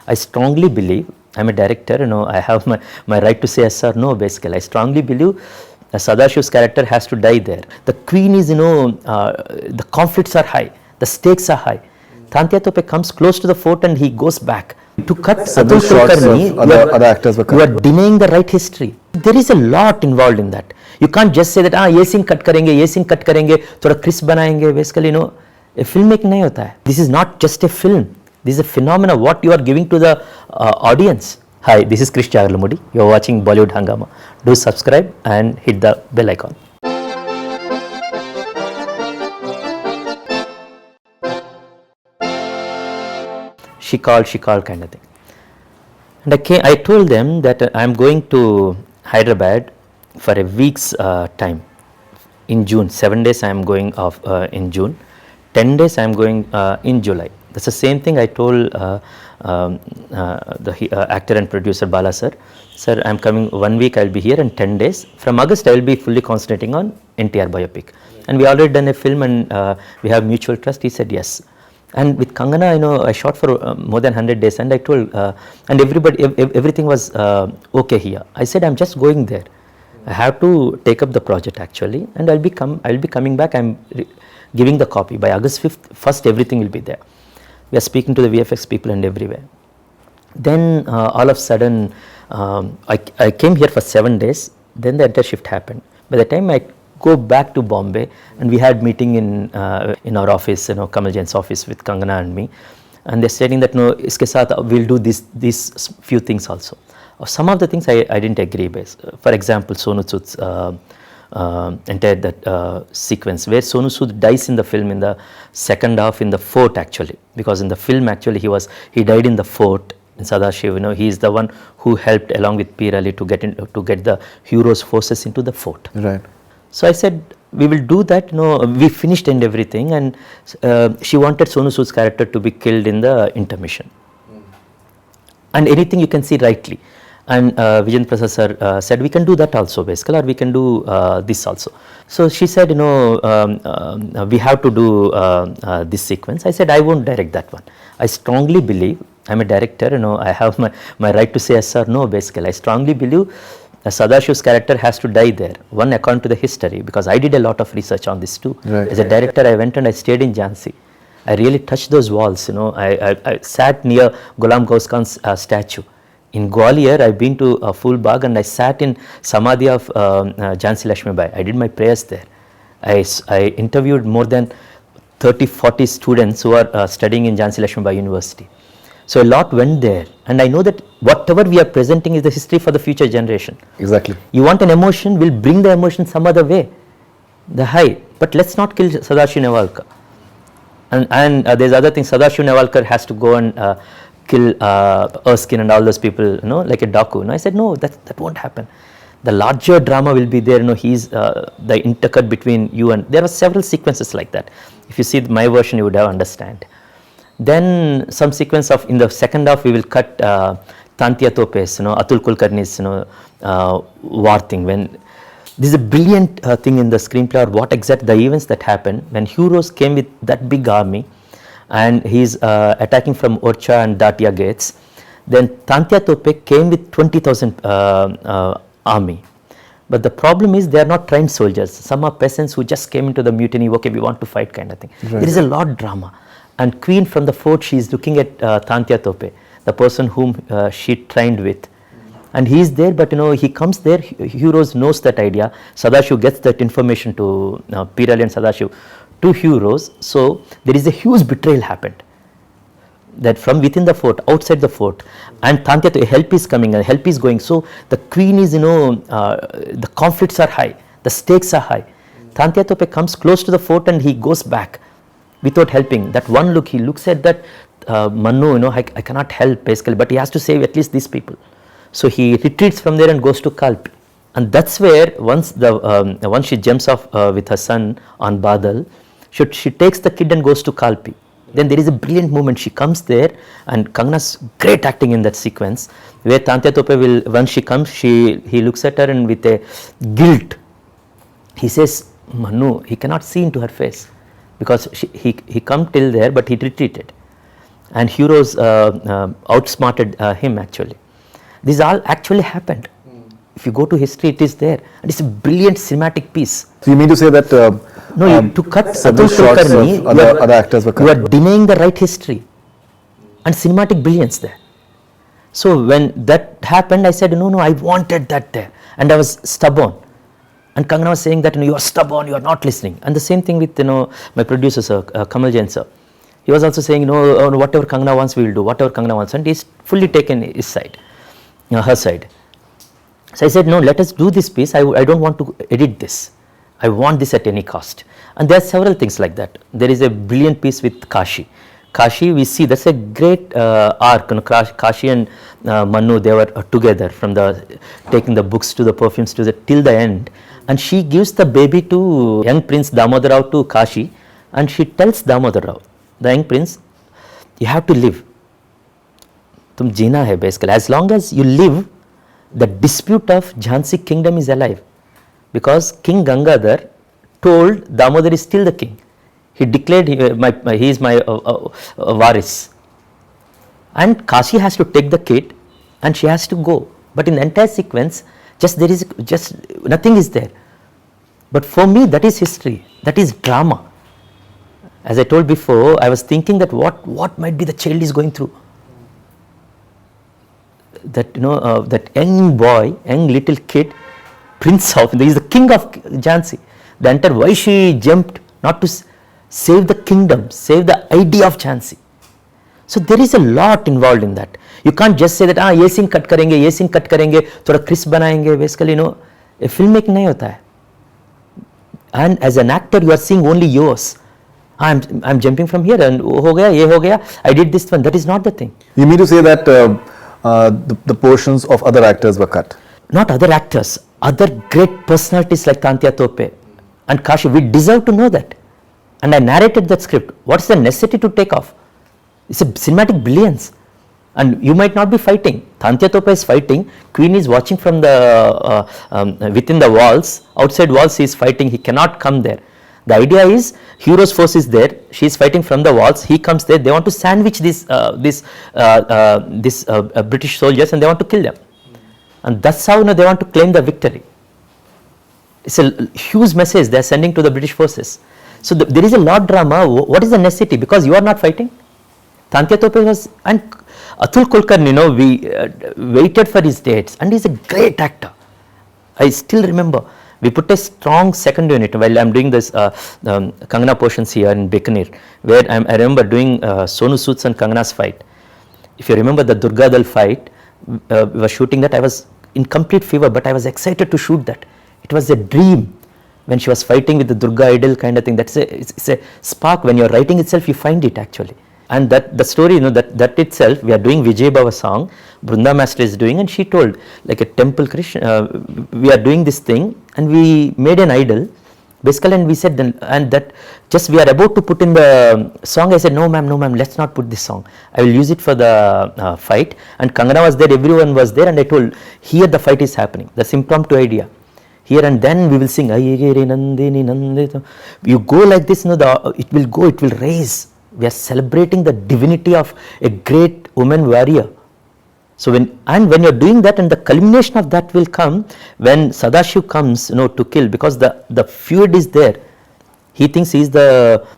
I strongly believe, I'm a director, I have my right to say yes or no basically. I strongly believe Sadashiv's character has to die there. The queen is, the conflicts are high, the stakes are high. Tantya Tope comes close to the fort and he goes back. To cut Atul Kulkarni, other actors were cut. You are denying the right history. There is a lot involved in that. You can't just say that, ये scene cut करेंगे, थोड़ा crisp बनाएंगे. Basically, a filmmaking नहीं होता है. This is not just a film. This is a phenomena what you are giving to the audience. Hi, this is Krish Jagalamudi. You are watching Bollywood Hangama. Do subscribe and hit the bell icon. She called kind of thing. And I told them that I am going to Hyderabad for a week's time in June. 7 days I am going off in June. 10 days I am going in July. That's the same thing I told the actor and producer Bala sir. Sir, I am coming 1 week, I will be here, and 10 days. From August I will be fully concentrating on NTR biopic. And we already done a film and we have mutual trust. He said yes. And with Kangana, I shot for more than 100 days, and I told, and everything was okay here. I said, I'm just going there. I have to take up the project actually, and I'll be coming back. I'm giving the copy by August 1st. Everything will be there. We are speaking to the VFX people and everywhere. Then all of a sudden, I came here for 7 days. Then the entire shift happened. By the time I go back to Bombay, and we had meeting in our office, Kamal Jain's office with Kangana and me, and they're stating that no, iske saath we'll do these few things also. Some of the things I didn't agree with. For example, Sonu Sood's entire that sequence where Sonu Sood dies in the film in the second half in the fort actually, because in the film actually he died in the fort. In Sadashiv, he is the one who helped along with Peer Ali to get the heroes' forces into the fort. Right. So I said, we will do that. We finished and everything, and she wanted Sonu Sood's character to be killed in the intermission. And anything you can see rightly. And Vijay Prasad sir said, we can do that also basically, or we can do this also. So she said, we have to do this sequence. I said, I won't direct that one. I strongly believe, I'm a director, I have my right to say yes or no basically. I strongly believe Sadashiv's character has to die there, one according to the history, because I did a lot of research on this too. Right. As a director, I went and I stayed in Jhansi. I really touched those walls, I sat near Ghulam Ghaus Khan's statue. In Gwalior, I've been to Phul Bagh and I sat in Samadhi of Jhansi Lakshmibai. I did my prayers there. I interviewed more than 30-40 students who are studying in Jhansi Lakshmibai University. So a lot went there, and I know that whatever we are presenting is the history for the future generation. Exactly. You want an emotion, we'll bring the emotion some other way, the high. But let's not kill Sadashiv Nevalkar. And there's other things. Sadashiv Nevalkar has to go and kill Erskine and all those people, like a Daku. I said no, that won't happen. The larger drama will be there. He's the intercut between you and. There are several sequences like that. If you see my version, you would have understand. Then some sequence of, in the second half, we will cut Tantya Tope's, Atul Kulkarni's, war thing. When this is a brilliant thing in the screenplay, or what exact the events that happened when heroes came with that big army, and he's attacking from Orcha and Datia gates. Then Tantya Tope came with 20,000 army. But the problem is they are not trained soldiers. Some are peasants who just came into the mutiny. Okay, we want to fight kind of thing. Right. There is a lot drama. And Queen from the fort, she is looking at Tantya Tope, the person whom she trained with. And he is there, but he comes there, Heroes knows that idea. Sadashiv gets that information to Peer Ali and Sadashiv, two heroes. So there is a huge betrayal happened. That from within the fort, outside the fort, and Tantya Tope, help is coming and help is going. So the Queen is, the conflicts are high, the stakes are high. Tantya Tope comes close to the fort and he goes back without helping. That one look, he looks at that Manu, I cannot help basically, but he has to save at least these people. So he retreats from there and goes to Kalpi. And that's where once she jumps off with her son on Badal, she takes the kid and goes to Kalpi. Then there is a brilliant moment. She comes there, and Kangana's great acting in that sequence, where Tantya Tope will, once she comes, he looks at her and with a guilt, he says, Manu, he cannot see into her face because he come till there, but he retreated. and heroes outsmarted him actually. This all actually happened. If you go to history, it is there, and it's a brilliant cinematic piece. So you mean to say that To cut several Atul shots Kulkarni, of other actors were cut? you are denying the right history and cinematic brilliance there. So when that happened, I said, no, I wanted that there, and I was stubborn. And Kangana was saying that, you are stubborn, you are not listening. And the same thing with, my producer, sir, Kamal Jain, sir. He was also saying, whatever Kangana wants, we will do, whatever Kangana wants. And he's fully taken his side, her side. So I said, no, let us do this piece. I don't want to edit this. I want this at any cost. And there are several things like that. There is a brilliant piece with Kashi. Kashi, we see that's a great arc. Kashi and Manu, they were together from taking the books to the perfumes to till the end. And she gives the baby to young Prince Damodar Rao to Kashi, and she tells Damodar Rao, the young prince, you have to live. Tum jeena hai basically. As long as you live, the dispute of Jhansi kingdom is alive, because King Gangadhar told Damodar is still the king. He declared he is my varis, and Kashi has to take the kid, and she has to go. But in the entire sequence, there is nothing is there. But for me, that is history. That is drama. As I told before, I was thinking that what might be the child is going through. That that young boy, young little kid, Prince of, he is the king of Jhansi. The entire why she jumped not to save the kingdom, save the idea of Jhansi. So there is a lot involved in that. You can't just say that ये scene cut करेंगे, थोड़ा crisp बनाएंगे. Basically, a filmmaking नहीं होता है. And as an actor, you are seeing only yours. I'm jumping from here and हो गया, ये हो गया. I did this one. That is not the thing. You mean to say that the portions of other actors were cut? Not other actors, other great personalities like Tantia Tope and Kashi. We deserve to know that. And I narrated that script. What's the necessity to take off? It's a cinematic brilliance. And you might not be fighting. Tantia Tope is fighting. Queen is watching from the within the walls. Outside walls he is fighting. He cannot come there. The idea is hero's force is there. She is fighting from the walls. He comes there. They want to sandwich this British soldiers, and they want to kill them. And that's how they want to claim the victory. It's a huge message they are sending to the British forces. So there is a lot drama. What is the necessity? Because you are not fighting. Tantia Tope was, and Atul Kulkarni, we waited for his dates, and he's a great actor. I still remember. We put a strong second unit while I'm doing this Kangana portions here in Bikaner, where I remember doing Sonu Sood's and Kangana's fight. If you remember the Durga Dal fight, we were shooting that. I was in complete fever, but I was excited to shoot that. It was a dream when she was fighting with the Durga idol kind of thing. It's a spark. When you're writing itself, you find it actually. And that the story, that itself, we are doing Vijay Baba song, Brunda Master is doing, and she told, like a temple Krishna, we are doing this thing, and we made an idol, basically, and we said, that just we are about to put in the song. I said, no ma'am, let's not put this song. I will use it for the fight. And Kangana was there, everyone was there, and I told, here the fight is happening. That's impromptu idea. Here and then we will sing, you go like this, it will raise. We are celebrating the divinity of a great woman warrior. So when you're doing that, and the culmination of that will come when Sadashiv comes, to kill, because the feud is there. He thinks he's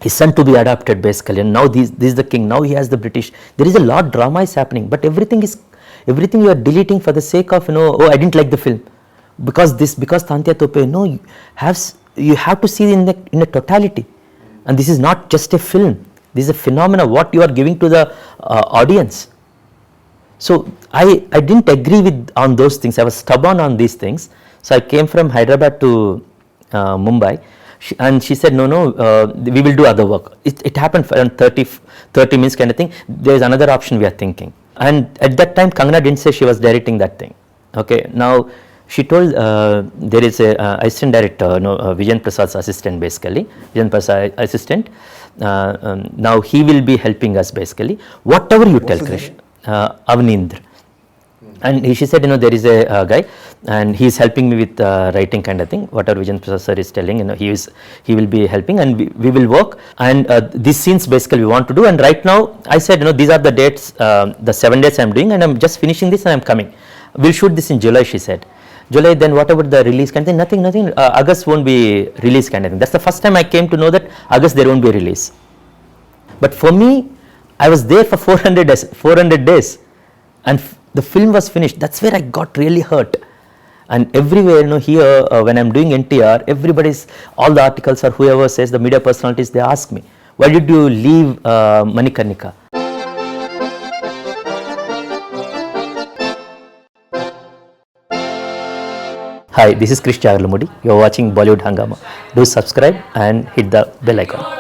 his son to be adopted basically, and now this is the king. Now he has the British. There is a lot drama is happening, but everything you are deleting for the sake of I didn't like the film because Tantia Tope. No, you have to see in a totality, and this is not just a film. This is a phenomenon, what you are giving to the audience. So I didn't agree on those things. I was stubborn on these things. So I came from Hyderabad to Mumbai, and she said, no, we will do other work. It happened for around 30 minutes kind of thing. There is another option we are thinking. And at that time, Kangana didn't say she was directing that thing. Okay, now she told there is a assistant director, Vijayan Prasad's assistant basically, Vijayan Prasad assistant. Now he will be helping us basically. Whatever you tell, Krish, Avnindra. And she said, there is a guy. and he is helping me with writing kind of thing. Whatever Vijan Prasad sir is telling, he will be helping, and we will work. And these scenes basically we want to do. And right now, I said, these are the dates, the 7 days I'm doing, and I'm just finishing this and I'm coming. We'll shoot this in July, she said. July, then whatever the release kind of thing, nothing. August won't be release kind of thing. That's the first time I came to know that August there won't be a release. But for me, I was there for 400 days, and the film was finished. That's where I got really hurt. And everywhere, here when I'm doing NTR, all the articles or whoever says, the media personalities, they ask me, why did you leave Manikarnika? Hi, this is Krish Jagarlamudi. You are watching Bollywood Hangama. Do subscribe and hit the bell icon.